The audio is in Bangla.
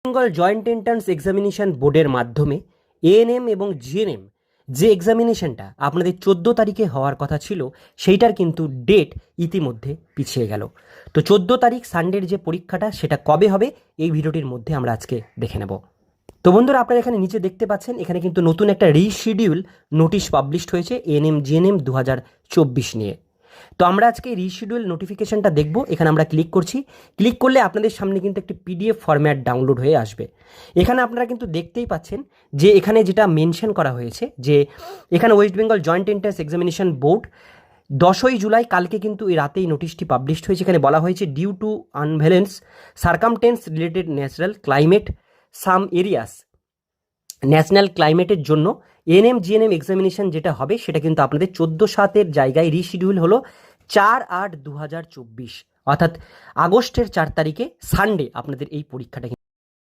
বেঙ্গল জয়েন্ট এন্ট্রান্স এক্সামিনেশন বোর্ডের মাধ্যমে এএনএম এবং জিএনএম যে এক্সামিনেশনটা আপনাদের 14 তারিখে হওয়ার কথা ছিল সেইটার কিন্তু ডেট ইতিমধ্যে পিছিয়ে গেল। তো 14 তারিখ সানডের যে পরীক্ষাটা সেটা কবে হবে এই ভিডিওটির মধ্যে আমরা আজকে দেখে নেব। তো বন্ধুরা, আপনারা এখানে নিচে দেখতে পাচ্ছেন এখানে কিন্তু নতুন একটা রিশিডিউল নোটিশ পাবলিশড হয়েছে এএনএম জিএনএম 2024 নিয়ে। তো আমরা আজকে এই রিশিডিউল নোটিফিকেশনটা দেখব। এখানে আমরা ক্লিক করছি। ক্লিক করলে আপনাদের সামনে কিন্তু একটি পিডিএফ ফরম্যাট ডাউনলোড হয়ে আসবে। এখানে আপনারা কিন্তু দেখতেই পাচ্ছেন যে এখানে যেটা মেনশন করা হয়েছে যে এখানে West Bengal joint entrance examination board 10ই জুলাই কালকে কিন্তু এই রাতেই নোটিশটি পাবলিশড হয়েছে। এখানে বলা হয়েছে ডিউ টু আনভ্যালেন্স circumstance related natural climate some areas, national ক্লাইমেটের জন্য এএনএম জিএনএম এক্সামিনেশন যেটা হবে সেটা কিন্তু আপনাদের 14/7 জায়গায় রিশিডিউল হলো 4/8/2024, অর্থাৎ আগস্টের 4 তারিখে সানডে আপনাদের এই পরীক্ষাটা